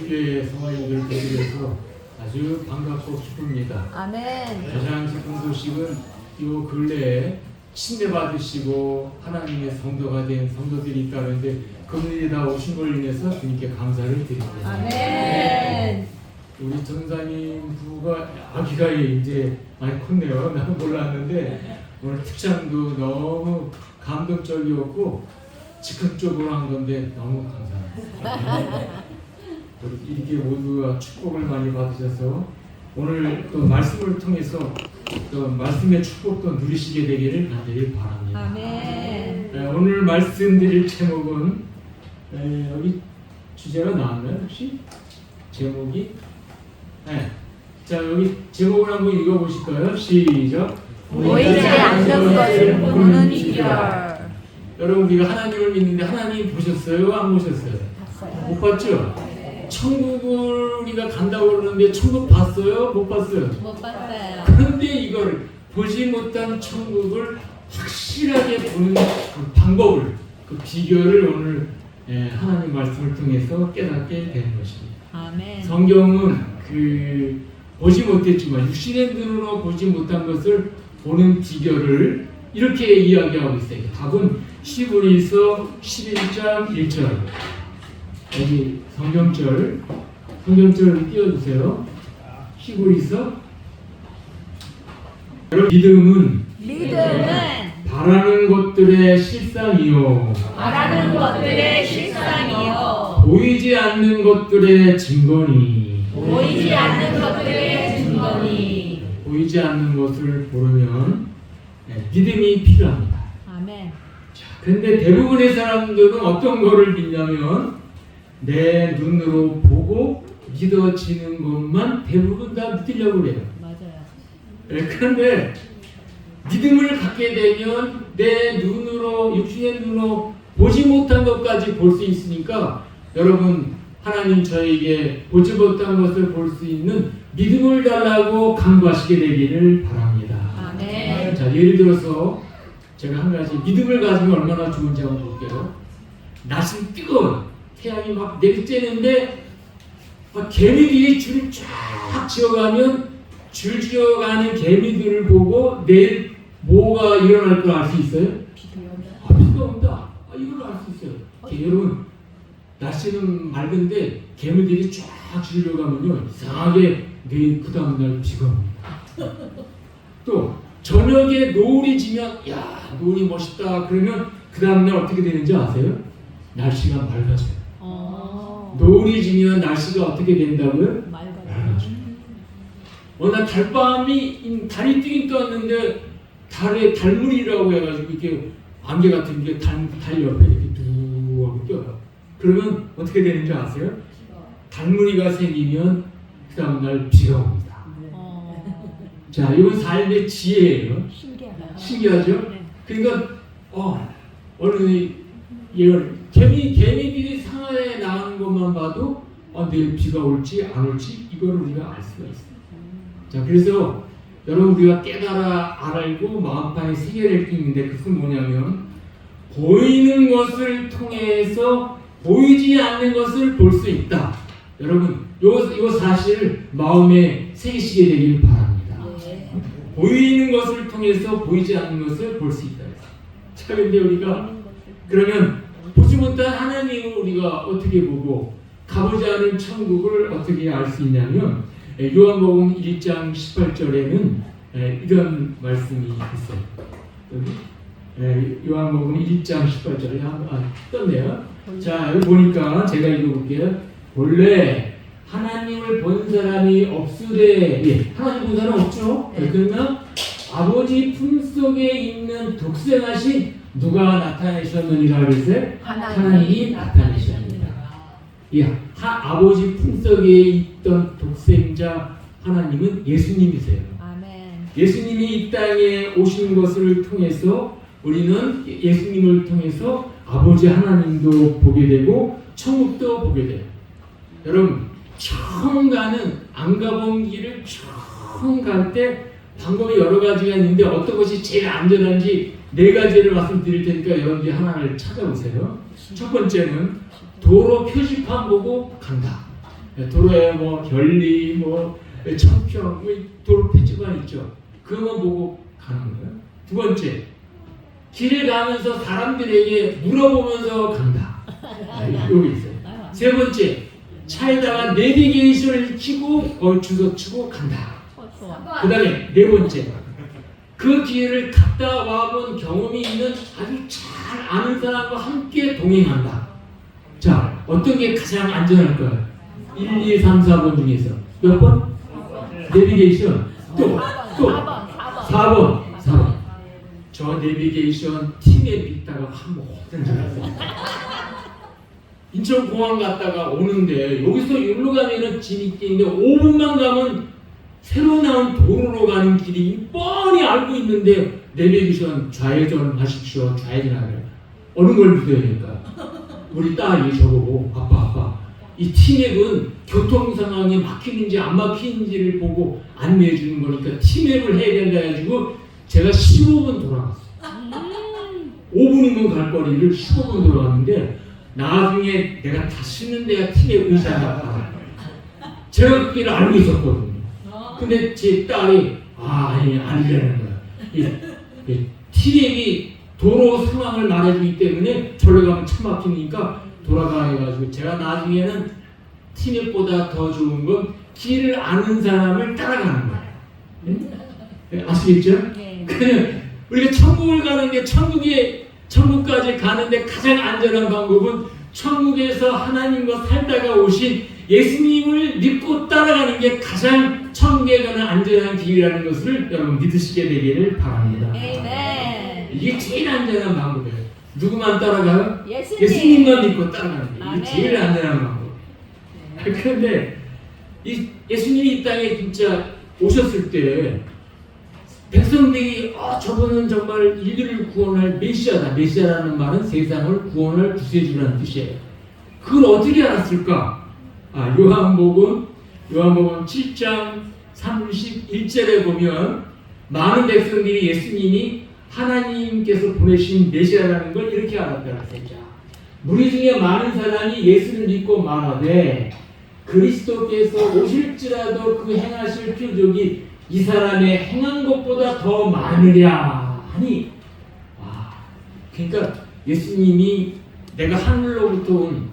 우리교회 성도님들 뵙게돼서 아주 반갑고 기쁩니다. 아멘. 가장 기쁜 소식은 요 근래에 침례받으시고 하나님의 성도가 된 성도들이 있다는데 그분들이 다 오신 걸 인해서 주님께 감사를 드립니다. 아멘. 우리 전사님 부부가 아기가 이제 많이 컸네요. 나는 몰랐는데 오늘 특장도 너무 감동적이었고 즉흥적으로 한 건데 너무 감사합니다. 우리 이렇게 모두가 축복을 많이 받으셔서 오늘 또 말씀을 통해서 또 말씀의 축복도 누리시게 되기를 간절히 바랍니다. 아멘. 오늘 말씀드릴 제목은 여기 주제가 나왔나요 혹시? 제목이? 네. 자 여기 제목을 한번 읽어보실까요? 시작. 보이지 않는 것을 보는 비결. 여러분 우리가 하나님을 믿는데 하나님 보셨어요? 안 보셨어요? 봤어요. 못 봤죠? 천국을 우리가 간다고 그러는데 천국 봤어요? 못 봤어요? 못 봤어요. 그런데 이걸 보지 못한 천국을 확실하게 보는 그 방법을, 그 비결을 오늘 하나님 말씀을 통해서 깨닫게 되는 것입니다. 아멘. 성경은 보지 못했지만 육신의 눈으로 보지 못한 것을 보는 비결을 이렇게 이야기하고 있어요. 답은 히브리서 11장 1절. 여기 성경절 띄워주세요. 히브리서. 믿음은 바라는 것들의 실상이요 보이지 않는 것들의 증거니. 보이지 않는 것을 보려면 믿음이 필요합니다. 아멘. 근데 대부분의 사람들은 어떤 거를 믿냐면 내 눈으로 보고 믿어지는 것만 대부분 다 믿으려고 그래요. 맞아요. 그런데 믿음을 갖게 되면 내 눈으로, 육신의 눈으로 보지 못한 것까지 볼 수 있으니까 여러분 하나님 저에게 보지 못한 것을 볼 수 있는 믿음을 달라고 간구하시게 되기를 바랍니다. 아멘. 자, 예를 들어서 제가 한 가지 믿음을 가지면 얼마나 좋은지 한번 볼게요. 날씨 뜨거워요. 태양이 막 내리쬐는데 개미들이 줄을 쫙 지어가면 줄 지어가는 개미들을 보고 내일 뭐가 일어날 걸 알 수 있어요? 비가 온다. 이걸 알 수 있어요. 여러분 날씨는 맑은데 개미들이 쫙 줄려가면요 이상하게 내일 그 다음날 비가 옵니다. 또 저녁에 노을이 지면 야 노을이 멋있다 그러면 그 다음날 어떻게 되는지 아세요? 날씨가 맑아져요. 노을이 지면 날씨가 어떻게 된다고요? 맑아져요. 어느 날 달이 뜨긴 떴는데 달에 달무리라고 해가지고 이렇게 안개 같은 게 달 옆에 이렇게 뚜하고 껴요. 그러면 어떻게 되는지 아세요? 달무리가 생기면 그 다음날 비가 옵니다. 자, 이건 삶의 지혜예요. 신기하죠? 그러니까 어느 개미들이 상하에 나가는 것만 봐도 내일 비가 올지 안 올지 이거를 우리가 알 수가 있어요. 자, 그래서 여러분 우리가 깨달아 알고 마음판에 새겨야 할 게 있는데 그것은 뭐냐면 보이는 것을 통해서 보이지 않는 것을 볼 수 있다. 여러분 이거 사실 마음에 새기시게 되길 바랍니다. 보이는 것을 통해서 보이지 않는 것을 볼 수 있다. 자, 근데 우리가 그러면 보지 못한 하나님을 우리가 어떻게 보고 가보지 않은 천국을 어떻게 알 수 있냐면 요한복음 1장 18절에는 이런 말씀이 있어요. 여기 요한복음 1장 18절에 떴네요. 자, 여기 보니까 제가 읽어볼게요. 본래 하나님을 본 사람이 없으되 하나님 본 사람 없죠? 그러면 아버지 품속에 있는 독생하신 누가 나타내셨느니라 그랬어요? 하나님이 나타내셨느니라. 아버지 품속에 있던 독생자 하나님은 예수님이세요. 아멘. 예수님이 이 땅에 오신 것을 통해서 우리는 예수님을 통해서 아버지 하나님도 보게 되고 천국도 보게 돼요. 여러분 처음 가는 안 가본 길을 처음 갈 때 방법이 여러 가지가 있는데 어떤 것이 제일 안전한지 네 가지를 말씀드릴 테니까 여러분들이 하나를 찾아보세요. 첫 번째는 도로 표지판 보고 간다. 도로에 뭐 결리, 뭐 청평, 뭐 도로 표지판 있죠. 그것만 보고 가는 거예요. 두 번째, 길을 가면서 사람들에게 물어보면서 간다. 여기 있어요. 세 번째, 차에다가 내비게이션을 켜고 주소 치고 간다. 그 다음에 네 번째, 그 길을 갔다 와본 경험이 있는 아주 잘 아는 사람과 함께 동행한다. 자, 어떤 게 가장 안전할까요? 1, 2, 3, 4번 중에서 몇 번? 내비게이션. 또 4번. 저 내비게이션 팀에 믿다가 한번 확 던져놨어요. 인천공항 갔다가 오는데 여기서 여기로 가면은 재밌게 있는데 5분만 가면 새로 나온 도로로 가는 길이 뻔히 알고 있는데 내비게이션 좌회전 하십시오. 좌회전하래요. 어느 걸 믿어야 될까? 우리 딸이 저보고 아빠 이 티맵은 교통 상황이 막히는지 안 막히는지를 보고 안내해 주는 거니까 티맵을 해야 된다 해가지고 제가 15분 돌아갔어요. 5분이면 갈 거리를 15분 돌아갔는데 나중에 내가 다 쓰는 데가 티맵 의사다. 제가 그 길을 알고 있었거든요. 근데 제 딸이 아니 아니라는 거야. 티맵이 도로 상황을 말해주기 때문에 절로 가면 차 막히니까 돌아가 해가지고 제가 나중에는 티맵보다 더 좋은 건 길을 아는 사람을 따라가는 거예요. 네? 아시겠죠? 그냥 우리가 천국을 가는데 천국까지 가는데 가장 안전한 방법은 천국에서 하나님과 살다가 오신 예수님을 믿고 따라가는 게 가장 천국에 가는 안전한 길이라는 것을 여러분 믿으시게 되기를 바랍니다. 이게 제일 안전한 방법이에요. 누구만 따라가요? 예수님만 믿고 따라가는 게 이게 제일 안전한 방법. 그런데 이 예수님이 이 땅에 진짜 오셨을 때 백성들이 저분은 정말 인류를 구원할 메시아다. 메시아라는 말은 세상을 구원할 구세주라는 뜻이에요. 그걸 어떻게 알았을까? 요한복음 7장 31절에 보면 많은 백성들이 예수님이 하나님께서 보내신 메시아라는 걸 이렇게 알았다고 했죠. 무리 중에 많은 사람이 예수를 믿고 말하되 그리스도께서 오실지라도 그 행하실 표적이 이 사람의 행한 것보다 더 많으랴 하니. 그러니까 예수님이 내가 하늘로부터 온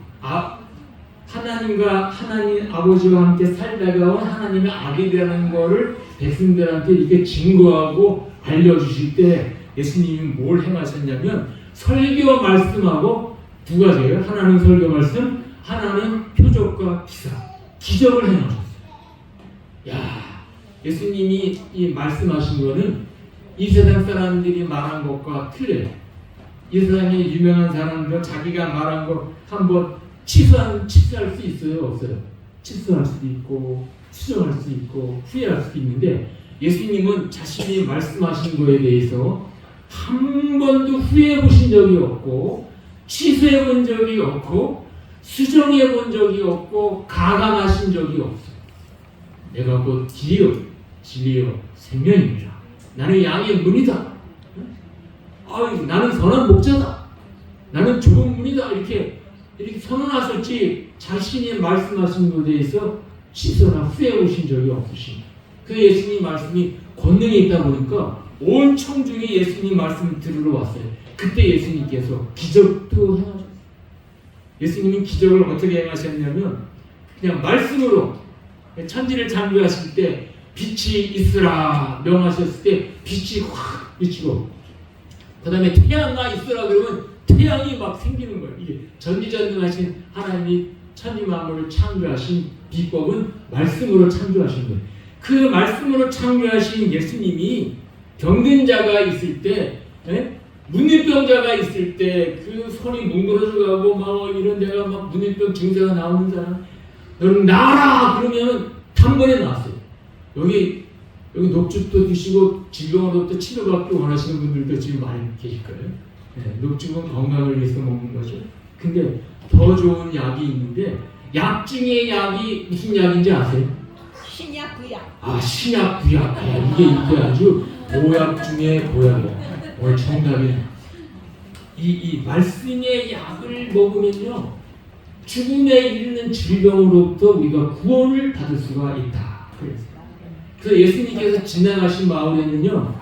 하나님과 하나님 아버지와 함께 살다가 온 하나님의 아들이라는 것을 백성들한테 이렇게 증거하고 알려주실 때 예수님이 뭘 행하셨냐면 설교 말씀하고 두 가지예요. 하나는 설교 말씀, 하나는 표적과 기적을 행하셨어요. 예수님이 이 말씀하신 거는 이 세상 사람들이 말한 것과 틀려요. 이 세상에 유명한 사람들 자기가 말한 거 한번 취소할 수 있어요? 없어요? 취소할 수도 있고 수정할 수 있고 후회할 수도 있는데 예수님은 자신이 말씀하신 거에 대해서 한 번도 후회해 보신 적이 없고 취소해 본 적이 없고 수정해 본 적이 없고 가감하신 적이 없어요. 내가 곧 길이요 진리요 생명입니다. 나는 양의 문이다. 나는 선한 목자다. 나는 좁은 문이다. 이렇게 선언하셨지 자신이 말씀하신 것에 대해서 취소나 후회해 보신 적이 없으십니다. 그 예수님 말씀이 권능이 있다 보니까 온 청중이 예수님 말씀을 들으러 왔어요. 그때 예수님께서 기적도 행하셨어요. 예수님은 기적을 어떻게 행하셨냐면 그냥 말씀으로 천지를 창조하실 때 빛이 있으라 명하셨을 때 빛이 확 비치고 그 다음에 태양아 있으라 그러면 태양이 막 생기는 거예요. 이게 전지전능하신 하나님이 천지 만물을 창조하신 비법은 말씀으로 창조하신 거예요. 그 말씀으로 창조하신 예수님이 병든 자가 있을 때 문일병자가 있을 때 그 손이 뭉그러져 가고 막 이런 데가 막 문일병 증세가 나오는 사람 너는 나아라 그러면 단번에 나왔어요. 여기 녹즙도 드시고 질병으로부터 치료받기 원하시는 분들도 지금 많이 계실 거예요. 녹즙은 건강을 위해서 먹는 거죠. 근데 더 좋은 약이 있는데 약 중에 약이 무슨 약인지 아세요? 신약 구약. 신약 구약. 이게 아주 보약 중에 보약이야. 정답이 이 말씀의 약을 먹으면요 죽음에 이르는 질병으로부터 우리가 구원을 받을 수가 있다. 그래서 예수님께서 지나가신 마을에는요,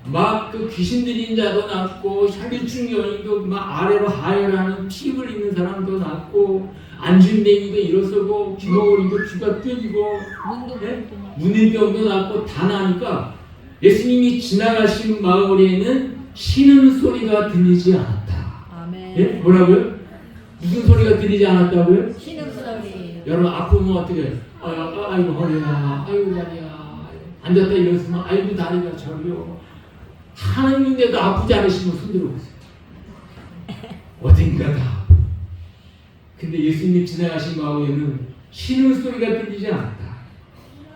막 그 귀신 들린 자도 났고, 혈류증 여인도 막 아래로 하혈하는 피 흘리는 사람도 났고, 안진뱅이도 일어서고, 귀머거리고 귀가 뚫리고, 문인병도 났고 다 나니까 예수님이 지나가신 마을에는 신음 소리가 들리지 않았다. 아멘. 예? 뭐라고요? 무슨 소리가 들리지 않았다고요? 신음소리. 여러분 아프면 어떻게 해요? 아이고 허리야, 아이고 다리야, 앉았다 일어서면 아이고 다리가 저려. 하는데도 아프지 않으시면 손들어 보세요. 어딘가 다. 근데 예수님 지나가신 마을에는 신음 소리가 들리지 않았다.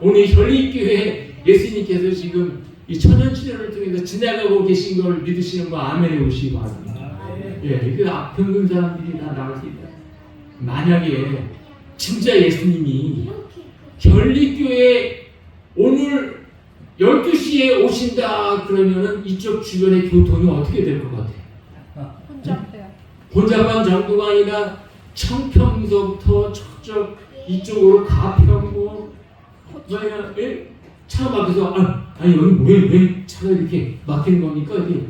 오늘 혈립교회 예수님께서 지금 이 천연치료를 통해서 지나가고 계신 걸 믿으시는 거 아멘해 오시기 바랍니다. 예, 그 아픈 사람들이 다 나올 수 있다. 만약에 진짜 예수님이 혈립교회 오늘 12시에 오신다 그러면은 이쪽 주변의 교통이 어떻게 될 것 같아요? 혼잡해요. 혼잡한 정도가 아니라 청평서부터 저쪽 이쪽으로 가평고 만약 차 막혀서 아니 여기 왜 차가 이렇게 막히는 겁니까? 이게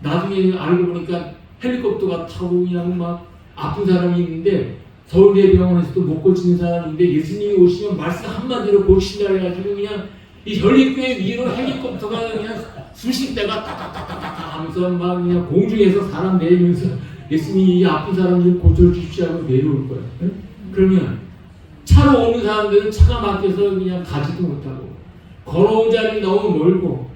나중에 알고 보니까 헬리콥터가 타고 그냥 막 아픈 사람이 있는데 서울대병원에서도 못 고치는 사람인데 예수님이 오시면 말씀 한마디로 고친다 해가지고 그냥 이 혈립교회 위로 헬리콥터가 그냥 수십 대가 따따따따따 하면서 막 그냥 공중에서 사람 내리면서 예수님이 이 아픈 사람 좀 고쳐주십시오 하고 내려올 거예요. 응? 그러면 차로 오는 사람들은 차가 막혀서 그냥 가지도 못하고 걸어온 자리 너무 멀고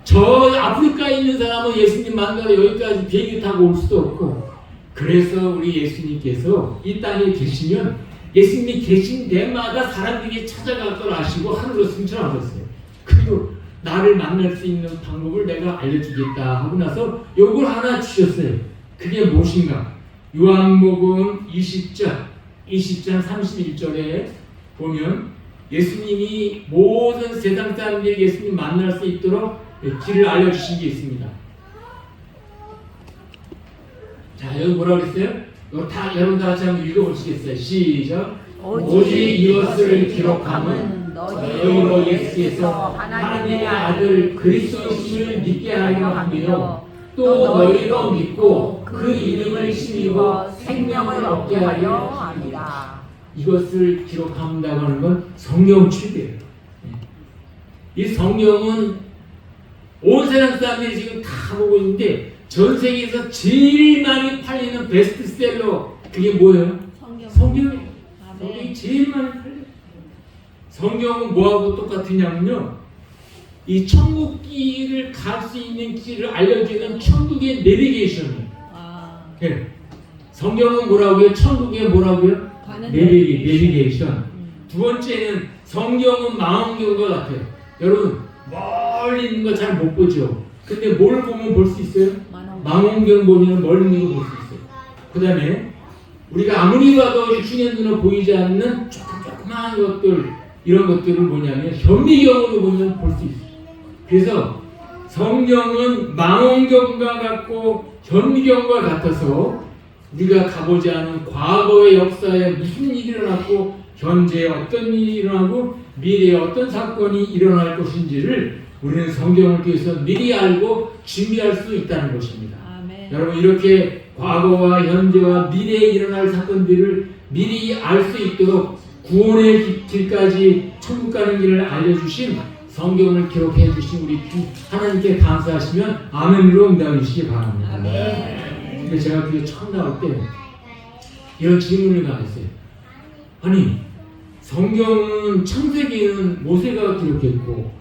저 아프리카에 있는 사람은 예수님 만나러 여기까지 비행기 타고 올 수도 없고 그래서 우리 예수님께서 이 땅에 계시면 예수님이 계신 데마다 사람들이 찾아갈 걸 아시고 하늘로 승천하셨어요. 그리고 나를 만날 수 있는 방법을 내가 알려주겠다 하고 나서 요걸 하나 주셨어요. 그게 무엇인가? 요한복음 20장 31절에 보면 예수님이 모든 세상 사람들이 예수님 만날 수 있도록 길을 알려주신 게 있습니다. 자, 여기 뭐라고 그랬어요? 이거 다 여러분 다 같이 한번 읽어보시겠어요? 시작. 오직 이것을 기록함은 너희로 예수께서 하나님의 아들 그리스도이심을 믿게 하려 함이요 또 너희로 믿고 그 이름을 힘입어 생명을 얻게 하려 함이라. 이것을 기록한다고 하는 건 성경 출대예요. 이 성경은 온 세상 사람들이 지금 다 보고 있는데 전 세계에서 제일 많이 팔리는 베스트셀러 그게 뭐예요? 성경이에요. 성경이 제일 많이 팔려요. 성경은 뭐하고 똑같으냐면요, 이 천국 길을 갈 수 있는 길을 알려주는 천국의 내비게이션이에요. 네. 성경은 뭐라고요? 천국의 뭐라고요? 내비게이션. 두 번째는 성경은 망원경과 같아요. 여러분 멀리 있는 거 잘 못 보죠. 근데 뭘 보면 볼 수 있어요? 망원경 보면 멀리 있는 거 볼 수 있어요. 그 다음에 우리가 아무리 봐도 휴년 눈에 보이지 않는 조그마한 것들, 이런 것들을 뭐냐면 현미경으로 보면 볼 수 있어요. 그래서 성경은 망원경과 같고 현미경과 같아서 우리가 가보지 않은 과거의 역사에 무슨 일이 일어났고 현재에 어떤 일이 일어나고 미래에 어떤 사건이 일어날 것인지를 우리는 성경을 통해서 미리 알고 준비할 수 있다는 것입니다. 아멘. 여러분 이렇게 과거와 현재와 미래에 일어날 사건들을 미리 알 수 있도록 구원의 길까지 천국 가는 길을 알려주신 성경을 기록해 주신 우리 하나님께 감사하시면 아멘으로 응답해 주시기 바랍니다. 아멘. 근데 제가 그게 처음 나올 때 이런 질문을 나왔어요. 아니 성경은 창세기는 모세가 기록했고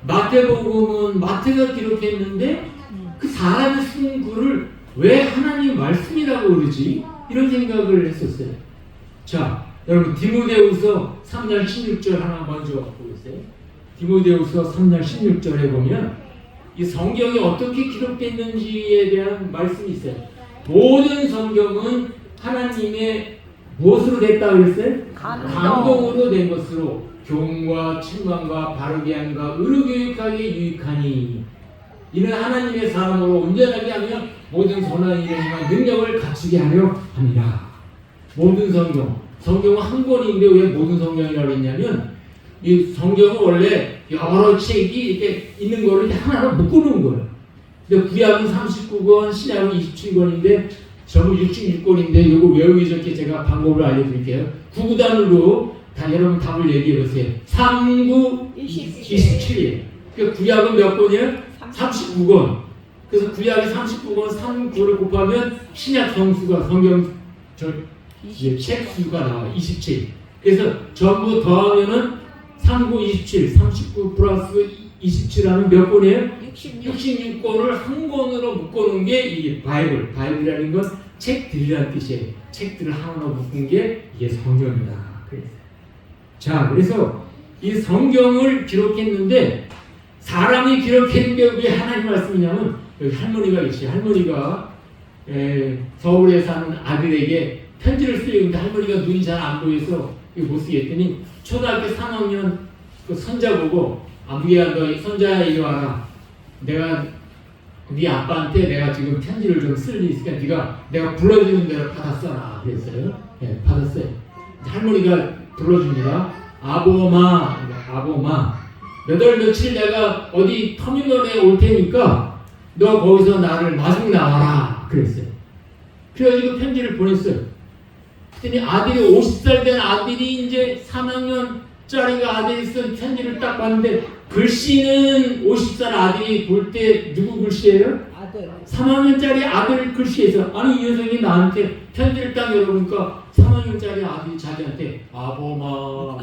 마태복음은 마태가 기록했는데 그 사람이 쓴 글을 왜 하나님 말씀이라고 그러지? 이런 생각을 했었어요. 자, 여러분 디모데후서 3장 16절 하나 먼저 보세요. 디모데후서 3장 16절에 보면 이 성경이 어떻게 기록됐는지에 대한 말씀이 있어요. 모든 성경은 하나님의 무엇으로 됐다 그랬어요? 감동으로 된 것으로 교훈과 책망과 바르게 함과 의로 교육하기에 유익하니 이는 하나님의 사람으로 온전하게 하며 모든 선한 일에 행한 능력을 갖추게 하려 합니다. 모든 성경. 성경은 한 권인데 왜 모든 성경이라고 했냐면 이 성경은 원래 여러 책이 이렇게 있는 거를 하나로 묶어놓은 거예요. 근데 구약은 39권, 신약은 27권인데 전부 66권인데 이거 외우기 좋게 제가 방법을 알려드릴게요. 구구단으로 다 여러분 답을 얘기해 보세요. 3, 9, 27이에요. 그러니까 구약은 몇 권이에요? 39권. 그래서 구약이 39권, 3, 9를 곱하면 신약 성수가 성경 책 수가 나와요. 27. 그래서 전부 더하면은 3, 9, 27, 39 플러스 27하면 몇 권이에요? 66권을 한 권으로 묶어놓은 게 이게 바이블. 바이블이라는 건 책들이라는 뜻이에요. 책들을 하나로 묶은 게 이게 성경이다. 자, 그래서 이 성경을 기록했는데 사람이 기록했는데 왜 하나님 말씀이냐면 여기 할머니가 계시죠. 할머니가 서울에 사는 아들에게 편지를 쓰려고 했는데 할머니가 눈이 잘 안 보여서 이거 못 쓰겠더니 초등학교 3학년 그 손자 보고 아무개야 너 손자야 이리 와라. 내가 네 아빠한테 내가 지금 편지를 좀 쓸 일 있으니까 내가 불러주는 대로 받아 써라 그랬어요. 네, 받았어요. 할머니가 불러줍니다. 아보마 몇 월 며칠 내가 어디 터미널에 올 테니까 너 거기서 나를 마중 나와라 그랬어요. 그래가지고 편지를 보냈어요. 그랬더니 아들이 50살 된 아들이 이제 3학년짜리가 아들이 쓴 편지를 딱 봤는데 글씨는 50살 아들이 볼 때 누구 글씨예요? 아들. 3학년짜리 아들 글씨에서 아니 이 녀석이 나한테 편지를 딱 열어보니까 3학년짜리 아들이 자기한테 아보마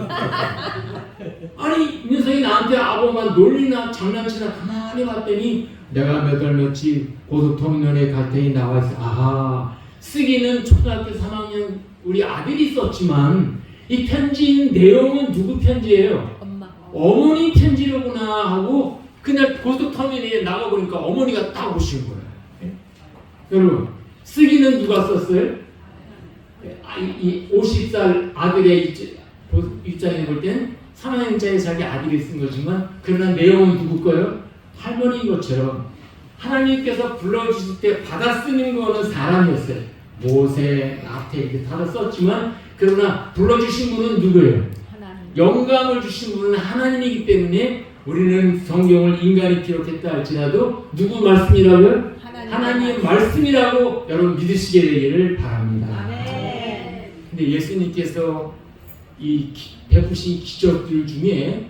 아니 이 녀석이 나한테 아보마 놀리나 장난치나 가만히 봤더니 내가 몇 월 며칠 고속터미널에 갈 테니 나와있어. 아하 쓰기는 초등학교 3학년 우리 아들이 썼지만 이 편지 내용은 누구 편지예요? 엄마. 어머니 편지로구나 하고 그날 고속터미널에 나가보니까 어머니가 딱 오신 거예요. 네? 여러분 쓰기는 누가 썼어요? 이 50살 아들의 입장에 볼 땐 3학년짜리 자기 아들이 쓴 거지만 그러나 내용은 누구 거예요? 할머니인 것처럼 하나님께서 불러주실 때 받아 쓰는 거는 사람이었어요. 모세, 나태 이렇게 다 썼지만 그러나 불러주신 분은 누구예요? 하나님. 영감을 주신 분은 하나님이기 때문에 우리는 성경을 인간이 기록했다 할지라도 누구 말씀이라고요? 하나님 말씀이라고 여러분 믿으시게 되기를 바랍니다. 아멘. 근데 예수님께서 이 베푸신 기적들 중에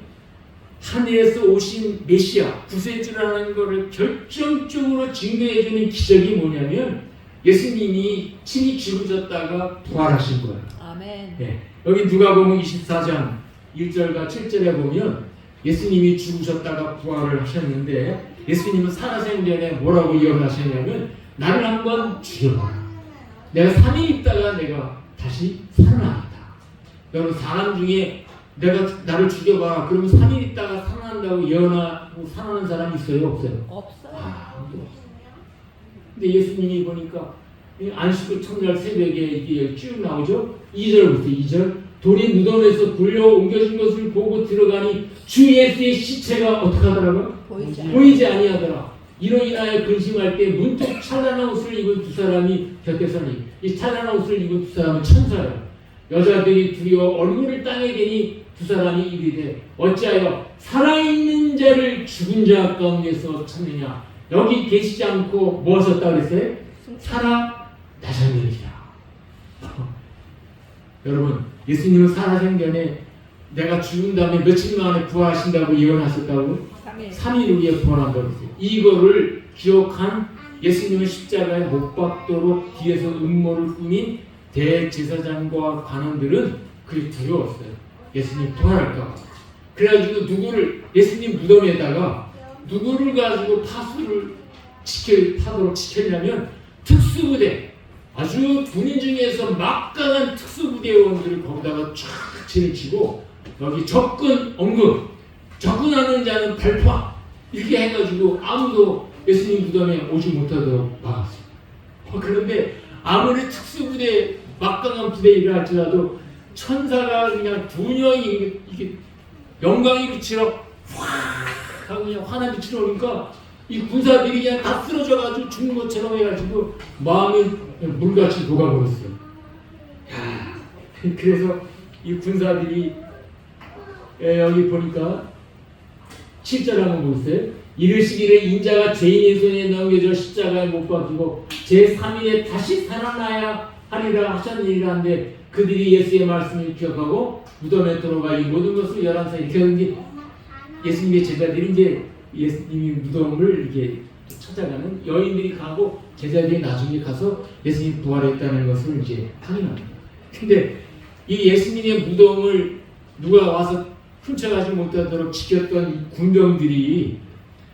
하늘에서 오신 메시아 구세주라는 것을 결정적으로 증거해주는 기적이 뭐냐면 예수님이 친히 죽으셨다가 부활하신 거예요. 아멘. 예, 여기 누가복음 24장 1절과 7절에 보면 예수님이 죽으셨다가 부활을 하셨는데 예수님은 살아생전에 뭐라고 예언하셨냐면 나를 한번 죽여봐라. 내가 3일 있다가 내가 다시 살아나겠다. 여러분 사람 중에 내가 나를 죽여봐라. 그러면 3일 있다가 살아난다고 예언하고 살아나는 사람이 있어요? 없어요? 없어요. 아무도 없어요. 근데 예수님이 보니까 안식구 첫날 새벽에 이게 쭉 나오죠? 2절부터 2절 돌이 무덤에서 굴려 옮겨진 것을 보고 들어가니 주 예수의 시체가 어떻게 하더라고요? 보이지 아니하더라. 이로 인하여 근심할 때 문득 찬란한 옷을 입은 두 사람이 곁에 서니 이 찬란한 옷을 입은 두 사람은 천사예요. 여자들이 두려워 얼굴을 땅에 대니 두 사람이 이르되 어찌하여 살아있는 자를 죽은 자 가운데서 찾느냐. 여기 계시지 않고 뭐 하셨다 그랬어요? 살아나셨느니라. 여러분 예수님은 살아생전에 내가 죽은 다음에 며칠 만에 부활하신다고 예언하셨다고 3일 후에 부활한다고 했어요. 이거를 기억한 예수님은 십자가에 못 박도록 뒤에서 음모를 꾸민 대제사장과 관원들은 그게 두려웠어요. 예수님 부활할까 봐. 그래가지고 누구를 예수님 무덤에다가 누구를 가지고 파도록 지켰냐면 특수부대 아주 군인 중에서 막강한 특수부대원들을 거기다가 쫙 진을 치고 여기 접근 언급 접근하는 자는 발파 이렇게 해가지고 아무도 예수님 무덤에 오지 못하도록 막았어요. 그런데 아무리 특수부대 막강한 부대를 할지라도 천사가 그냥 분명히 이게 영광이 비치러 확 하고 그냥 환한 빛이 오니까 이 군사들이 그냥 다 쓰러져가지고 죽는 것처럼 해가지고 마음이 물같이 녹아버렸어요. 야, 그래서 이 군사들이 여기 보니까 7절 한번 보세요. 이르시기를 인자가 죄인의 손에 넘겨져 십자가에 못 박히고 제3일에 다시 살아나야 하리라 하셨느니라 한데 그들이 예수의 말씀을 기억하고 무덤에 들어가 이 모든 것을 11살 이렇게 예수님의 제자들이 이제 예수님이 무덤을 이렇게 찾아가는 여인들이 가고 제자들이 나중에 가서 예수님이 부활했다는 것을 이제 확인합니다. 근데 이 예수님의 무덤을 누가 와서 훔쳐가지 못하도록 지켰던 이 군병들이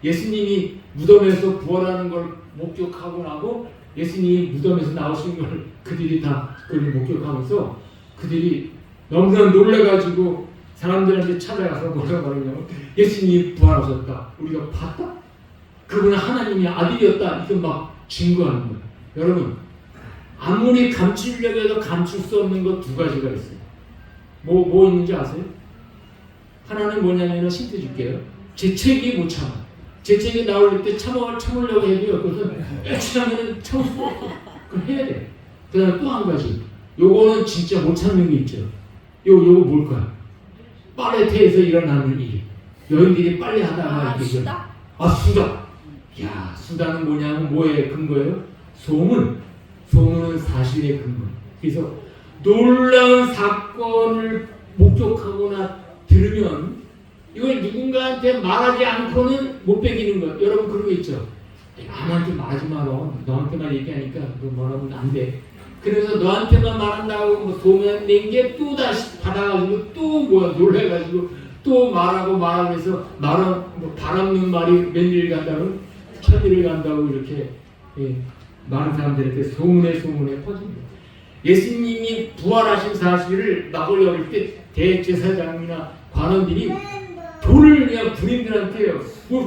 예수님이 무덤에서 부활하는 걸 목격하고 나고 예수님이 무덤에서 나오신 걸 그들이 다 그걸 목격하면서 그들이 너무나 놀라가지고 사람들한테 찾아가서 뭐라고 말하냐면 예수님이 부활하셨다. 우리가 봤다. 그분은 하나님의 아들이었다. 이거 막 증거하는 거예요. 여러분 아무리 감추려고 해도 감출 수 없는 것 두 가지가 있어요. 뭐 있는지 아세요? 하나는 뭐냐면 힌트 줄게요. 재채기 못 참아. 재채기 나올 때 참으려고 해도 그것은 액치하면 참을 수 없어. 그걸 해야 돼. 그 다음에 또 한 가지. 요거는 진짜 못 참는 게 있죠. 요거 뭘까요? 빨래터에서 일어나는 일. 여인들이 빨래 하다가 이렇게 수다? 수다. 야, 수다는 뭐냐면 뭐의 근거예요? 소문은 사실의 근거. 그래서 놀라운 사건을 목격하거나 들으면 이걸 누군가한테 말하지 않고는 못 베기는 것. 여러분 그런 거 있죠? 아무한테 말하지 마라. 너한테만 얘기하니까 그거 뭐라면 안 돼. 그래서 너한테만 말한다고 뭐 소문 낸 게 또 다시 받아가지고 또 놀래가지고 또 말하고 해서 바람는 말이 몇일 간다고 천일을 간다고 이렇게 많은 사람들한테 소문에 퍼집니다. 예수님이 부활하신 사실을 막을 열을 때 대제사장이나 관원들이 돌을 그냥 군인들한테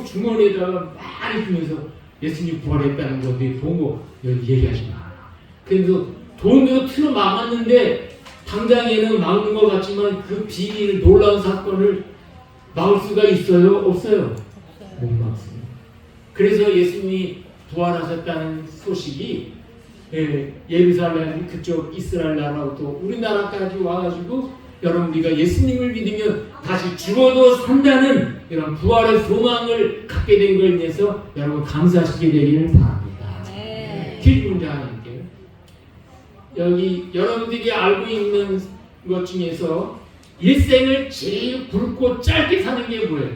주머니에다가 많이 주면서 예수님 부활했다는 거 너희 보고 얘기하지 마라. 그래서 돈으로 틀어 막았는데 당장에는 막는 것 같지만 그 비밀 놀라운 사건을 막을 수가 있어요? 없어요? 못 막습니다. 그래서 예수님이 부활하셨다는 소식이 예루살렘 그쪽 이스라엘 나라로 또 우리나라까지 와가지고 여러분 우리가 예수님을 믿으면 다시 죽어도 산다는 이런 부활의 소망을 갖게 된 걸 인해서 여러분 감사하시게 되기를 바랍니다. 길 문제 하나 할게요. 여기 여러분들이 알고 있는 것 중에서 일생을 제일 굵고 짧게 사는 게 뭐예요?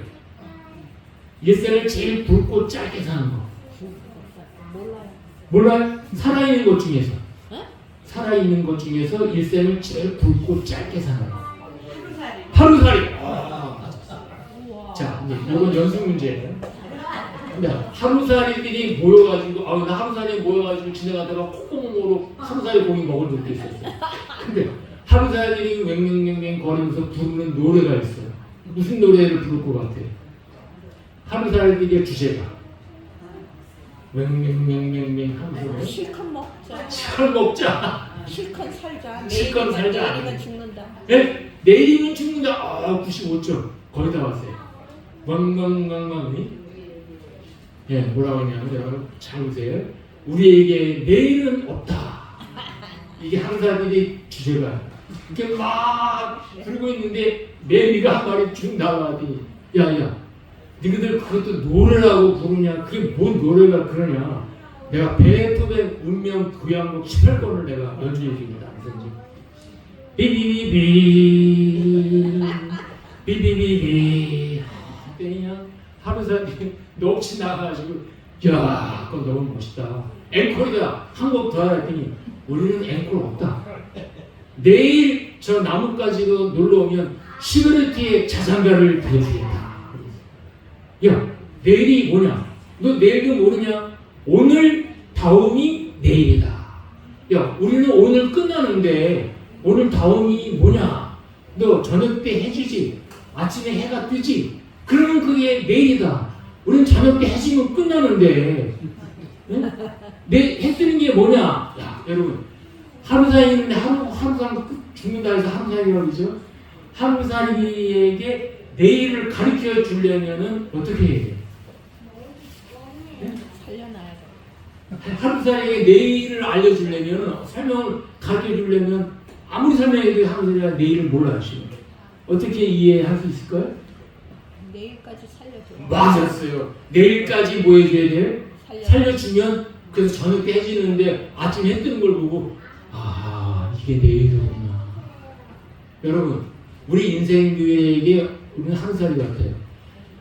일생을 제일 굵고 짧게 사는 거. 몰라요? 살아있는 것 중에서. 살아있는 것 중에서 일생을 제일 굵고 짧게 사는 거. 하루살이. 자, 이건 연습 문제예요. 근데 하루살이들이 모여가지고, 나 하루살이 모여가지고 지나가다가 콧구멍으로 하루살이 고기 먹은 적도 있었어요. 근데 하루살이들이 맹맹맹맹 거리면서 부르는 노래가 있어요. 무슨 노래를 부를 것 같아요? 하루살이들의 주제가. 맹맹맹맹맹 하면서 실컷 먹자. 실컷 먹자. 실컷 살자. 실컷 살자. 내일이면 죽는다. 네? 내일이면 죽는다. 95점. 거의 다 왔어요. 왕왕왕왕이 뭐라고 하냐면 여러분 잘 보세요. 우리에게 내일은 없다. 이게 하루살이들의 주제가 이렇게 막 들고 있는데 매미가 한 마리 쭉 나와야지. 야야 너희들 그것도 노래라고 부르냐? 그게 뭔 노래가 그러냐? 내가 베토벤 운명 교향곡 18번을 내가 연주해 줍니다. 그래서 이제 비비비비 비비비비 그냥 하루살이 넋이 나가지고 야 그거 너무 멋있다. 앵콜이다. 한 곡 더 하라 했더니 우리는 앵콜 없다. 내일 저 나뭇가지로 놀러 오면 시그니티의 자장가를 들려주겠다. 야 내일이 뭐냐? 너 내일도 모르냐? 오늘 다음이 내일이다. 야 우리는 오늘 끝나는데 오늘 다음이 뭐냐? 너 저녁 때 해지지? 아침에 해가 뜨지? 그러면 그게 내일이다. 우리는 저녁 때 해지면 끝나는데 응? 해 뜨는 게 뭐냐? 야 여러분 하루살이인데 하루살이 죽는다 해서 하루살이라고 그러죠? 하루살이에게 내일을 가르쳐 주려면은 어떻게 해야 돼요? 살려놔야 돼. 하루살이에게 내일을 알려주려면 설명을 가르쳐 주려면 아무리 설명해도 하늘이라 내일을 몰라요. 어떻게 이해할 수 있을까요? 내일까지 살려줘. 맞았어요. 내일까지 뭐 해줘야 돼요? 살려. 살려주면 그래서 저녁 때 해지는데 아침에 해 뜨는 걸 보고 아 이게 내일이구나. 여러분 우리 인생 교회에게 우리는 하루살이 같아요.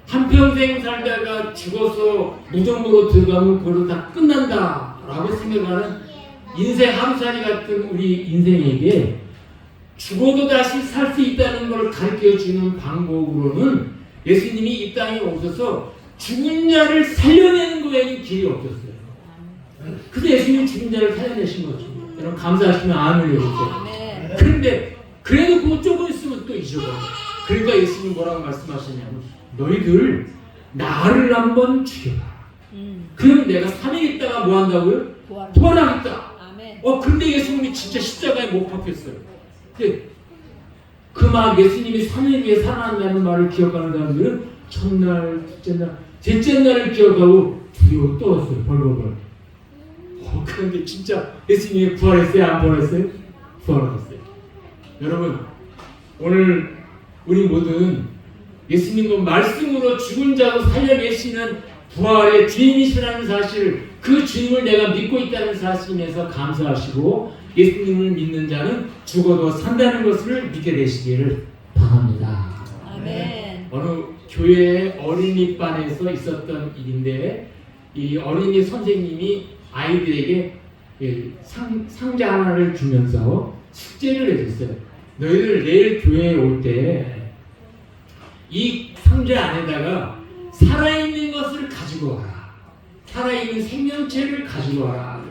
한평생 살다가 죽어서 무덤으로 들어가면 그걸로 다 끝난다라고 생각하는 인생 하루살이 같은 우리 인생에게 죽어도 다시 살 수 있다는 걸 가르쳐주는 방법으로는 예수님이 이 땅에 오셔서 죽은 자를 살려내는 거에는 길이 없었어요. 근데 예수님이 죽은 자를 살려내신 거죠. 여러분 감사하시면 아멘 해주세요. 네. 그런데 그래도 그거 조금 있으면 또 잊어버려요. 그러니까 예수님 뭐라고 말씀하셨냐면 너희들 나를 한번 죽여라. 그럼 내가 3일 있다가 뭐 한다고요? 부활하겠다. 아멘. 그런데 예수님이 진짜 십자가에 못 박혔어요. 근데 그 말 예수님이 3일 후에 살아난다는 말을 기억하는 사람들은 첫날, 둘째 날, 셋째 날을 기억하고 두려워 떨었어요. 벌벌벌. 그런데 진짜 예수님이 부활했어요? 안 부활했어요? 부활했어요. 여러분 오늘 우리 모두는 예수님은 말씀으로 죽은 자도 살려내시는 부활의 주인이시라는 사실, 그 주님을 내가 믿고 있다는 사실에서 감사하시고 예수님을 믿는 자는 죽어도 산다는 것을 믿게 되시기를 바랍니다. 아멘. 어느 교회 어린이반에서 있었던 일인데 이 어린이 선생님이 아이들에게 상자 하나를 주면서 숙제를 해줬어요. 너희들 내일 교회에 올 때 이 상자 안에다가 살아있는 것을 가지고 와라. 살아있는 생명체를 가지고 와라.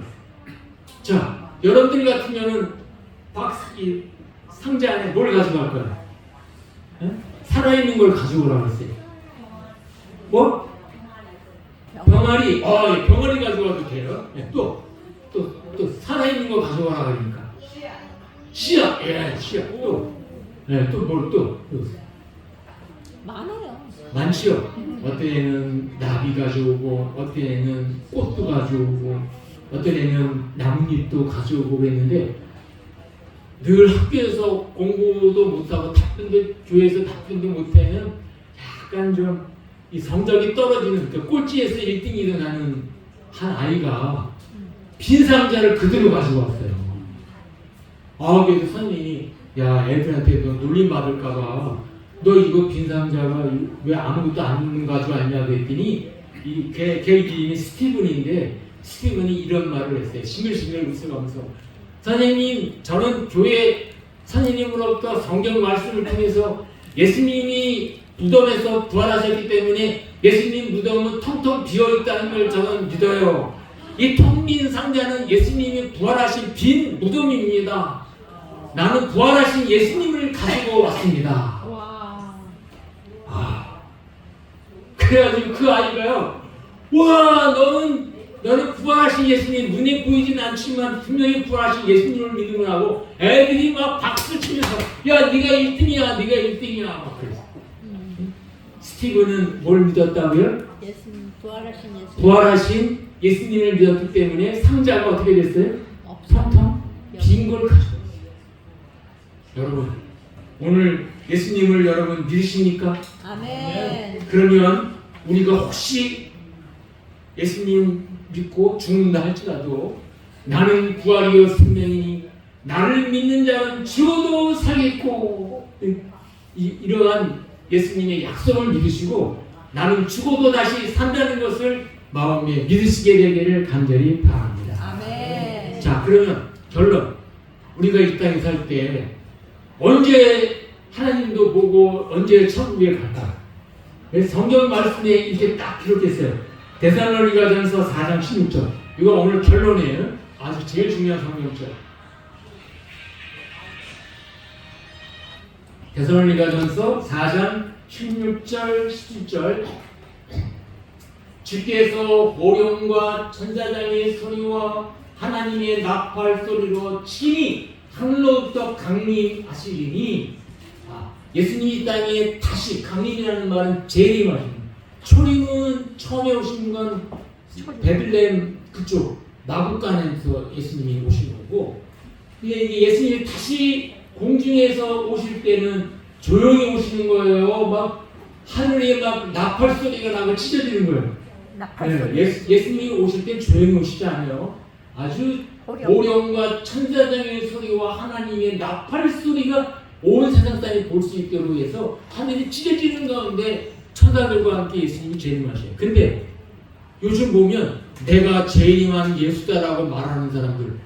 자, 여러분들 같으면은 이 상자 안에 뭘 가지고 갈 거야? 살아있는 걸 가지고 오라 그랬어요. 뭐? 병아리. 병아리 가지고 와도 돼요. 또 살아있는 거 가지고 와라 그러니까. 씨앗. 씨앗. 또 뭘 또. 많아요. 많지요. 어떤 애는 나비 가져오고, 어떤 애는 꽃도 가져오고, 어떤 애는 나뭇잎도 가져오고 그랬는데 늘 학교에서 공부도 못하고 답변도 교회에서 답변도 못하는 약간 좀 이 성적이 떨어지는 그 꼴찌에서 1등이 되는 한 아이가 빈 상자를 그대로 가지고 왔어요. 그래서 선생님이 야 애들한테 너 놀림 받을까봐 너 이거 빈 상자가 왜 아무것도 안 있는 거 가지고 왔냐 그랬더니 걔 이름이 스티븐인데 스티븐이 이런 말을 했어요. 싱글싱글 웃으면서 선생님 저는 교회 선생님으로부터 성경 말씀을 통해서 예수님이 무덤에서 부활하셨기 때문에 예수님 무덤은 텅텅 비어있다는 걸 저는 믿어요. 이 텅 빈 상자는 예수님이 부활하신 빈 무덤입니다. 나는 부활하신 예수님을 가지고 왔습니다. 그래가지고 그 아이가요, 와 너는 부활하신 예수님 눈에 보이진 않지만 분명히 부활하신 예수님을 믿음을 하고 애들이 막 박수 치면서 야 네가 1등이야 네가 1등이야 막 그랬어. 스티븐은 뭘 믿었다고요? 예수님 부활하신 부활하신 예수님을 믿었기 때문에 상자가 어떻게 됐어요? 텅텅 빈 걸 가지고 있어요. 여러분 오늘 예수님을 여러분 믿으십니까? 아멘. 그러면 우리가 혹시 예수님 믿고 죽는다 할지라도 나는 부활이요 생명이니 나를 믿는 자는 죽어도 살겠고 이러한 예수님의 약속을 믿으시고 나는 죽어도 다시 산다는 것을 마음에 믿으시게 되기를 간절히 바랍니다. 아멘. 자 그러면 결론 우리가 이 땅에 살 때 언제 하나님도 보고 언제 천국에 갈까? 성경 말씀에 이렇게 딱 기록했어요. 데살로니가전서 4장 16절. 이거 오늘 결론이에요. 아주 제일 중요한 성경절. 데살로니가전서 4장 16절 17절. 주께서 보령과 천사장의 소리와 하나님의 나팔 소리로 친히 하늘로부터 강림하시리니 예수님이 이 땅에 다시 강림이라는 말은 재림하십니다. 초림은 처음에 오신 건 베들레헴 그쪽 마구간에서 예수님이 오신 거고 이게 예수님이 다시 공중에서 오실 때는 조용히 오시는 거예요. 막 하늘에 막 나팔 소리가 나고 찢어지는 거예요. 예수님이 오실 때 조용히 오시지 않아요. 아주 오령과 천사장의 소리와 하나님의 나팔 소리가 온 세상 땅에 볼 수 있도록 해서 하늘이 찢어지는 가운데 천사들과 함께 예수님이 재림하셔요. 근데 요즘 보면 내가 재림한 예수다라고 말하는 사람들,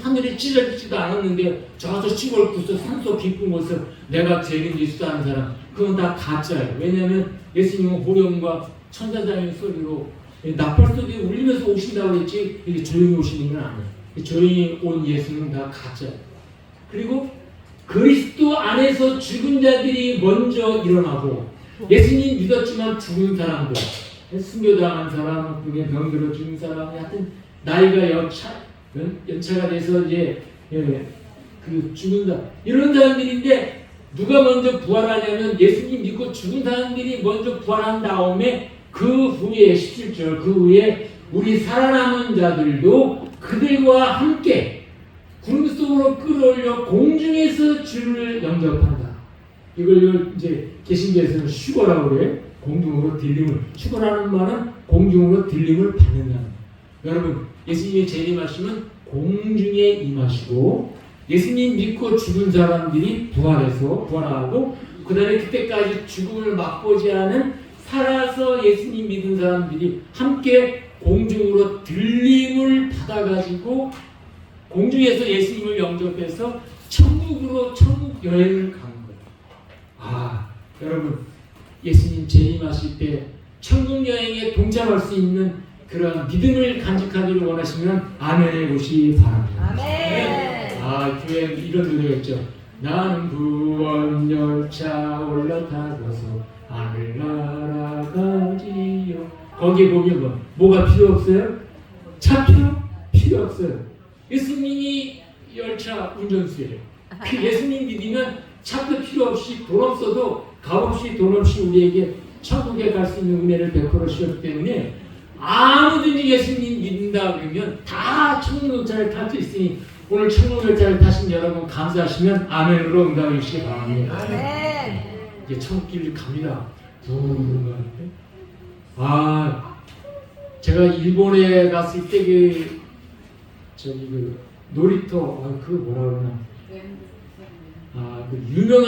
하늘이 찢어지지도 않았는데 저 시골 구석 산속 깊은 곳에서 내가 재림 예수다 하는 사람, 그건 다 가짜예요. 왜냐하면 예수님은 호령과 천사장의 소리로 나팔 소리 울리면서 오신다고 했지 이게 조용히 오시는 건 아니에요. 조용히 온 예수는 다 가짜예요. 그리고 그리스도 안에서 죽은 자들이 먼저 일어나고, 예수님 믿었지만 죽은 사람들, 순교당한 사람, 그게 병들어 죽은 사람, 하여튼 나이가 연차가 돼서 이제 그 죽은 사람, 이런 사람들인데 누가 먼저 부활하냐면 예수님 믿고 죽은 사람들이 먼저 부활한 다음에 그 후에 17절 그 후에 우리 살아남은 자들도 그들과 함께 구름 속으로 끌어올려 공중에서 주를 영접한다. 이걸 이제 개신교에서는 휴거라고 그래요. 공중으로 들림을, 휴거라는 말은 공중으로 들림을 받는다는 거예요. 여러분, 예수님이 재림하시면 공중에 임하시고, 예수님 믿고 죽은 사람들이 부활하고, 그 다음에 그때까지 죽음을 맛보지 않은 살아서 예수님 믿은 사람들이 함께 공중으로 들림을 받아가지고 공중에서 예수님을 영접해서 천국 여행을 가는 거예요. 아, 여러분, 예수님 재림하실 때 천국 여행에 동참할 수 있는 그런 믿음을 간직하기를 원하시면 아멘해 보시기 바랍니다. 아멘. 아, 교회 이런 노래가 있죠. 나는 구원 열차 올라타고서 하늘 날아가지요. 거기에 보면 뭐가 필요 없어요? 차 필요 없어요. 예수님이 열차 운전수예요. 그 예수님 믿으면 차도 필요 없이 돈 없어도 값없이 돈 없이 우리에게 천국에 갈 수 있는 은혜를 베풀어 주셨기 때문에 아무든지 예수님 믿는다 그러면 다 천국 열차를 탈 수 있으니 오늘 천국 열차를 타신 여러분 감사하시면 아멘으로 응답해 주시기 바랍니다. 아멘. 이제 천국길 갑니다. 아, 제가 일본에 갔을 때 그 놀이터, 그거 뭐라 그러나, 그 유명한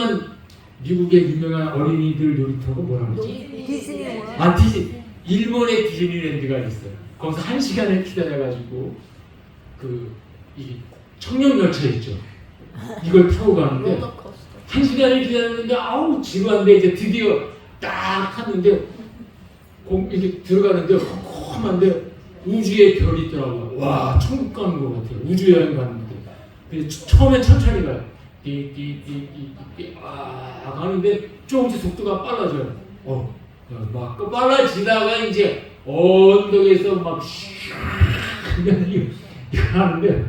미국의 유명한 어린이들 놀이터가 뭐라 그러지? 디즈니월드. 일본의 디즈니랜드가 있어요. 거기서 1시간을 기다려가지고 이 청룡 열차 있죠. 이걸 타고 가는데 1시간을 기다렸는데 아우 지루한데 이제 드디어 딱 탔는데 이렇게 들어가는데 컴컴한데 우주에 별이 있더라고요. 와, 천국 가는 것 같아요. 우주 여행 가는데. 처음엔 천천히 가요. 가는데 조금씩 속도가 빨라져요. 막 빨라지다가 이제 언덕에서 막 이거 하는데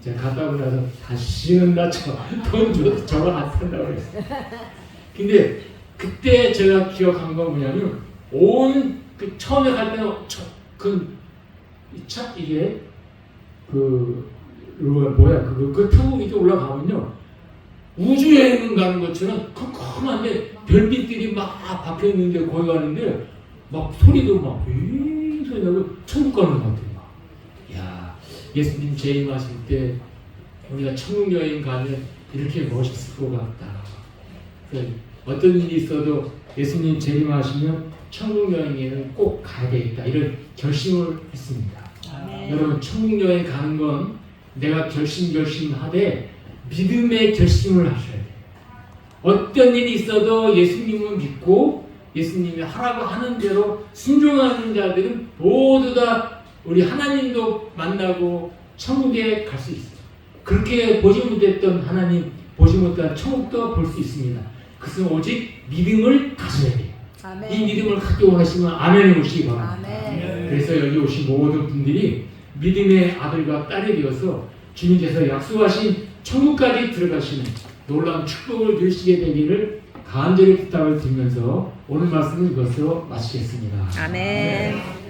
제가 갔다 오고 나서 다시는 나 돈 줘도 저거 안 탄다고 그랬어요. 근데 그때 제가 기억한 건 뭐냐면 처음에 갈 때는 이게 그 타고 이렇게 올라가면요 우주여행 가는 것처럼 컴컴한데 별빛들이 막 박혀 있는데 거기 가는데 막 소리도 막 소리 나고 천국 가는 것 같아요. 야, 예수님 재림하실 때 우리가 천국 여행 가면 이렇게 멋있을 것 같다. 어떤 일이 있어도 예수님 재림하시면 천국 여행에는 꼭 가야 되겠다 이런 결심을 했습니다. 아멘. 여러분, 천국 여행 가는 건 내가 결심하되 믿음의 결심을 하셔야 돼요. 어떤 일이 있어도 예수님을 믿고 예수님이 하라고 하는 대로 순종하는 자들은 모두 다 우리 하나님도 만나고 천국에 갈 수 있어요. 그렇게 보지 못했던 하나님, 보지 못한 천국도 볼 수 있습니다. 그것은 오직 믿음을 가져야 돼요. 아멘. 이 믿음을 갖기 원하시면 아멘을 오시기 바랍니다. 아멘. 그래서 여기 오신 모든 분들이 믿음의 아들과 딸이 되어서 주님께서 약속하신 천국까지 들어가시는 놀라운 축복을 누리시게 되기를 간절히 부탁을 드리면서 오늘 말씀을 이것으로 마치겠습니다. 아멘.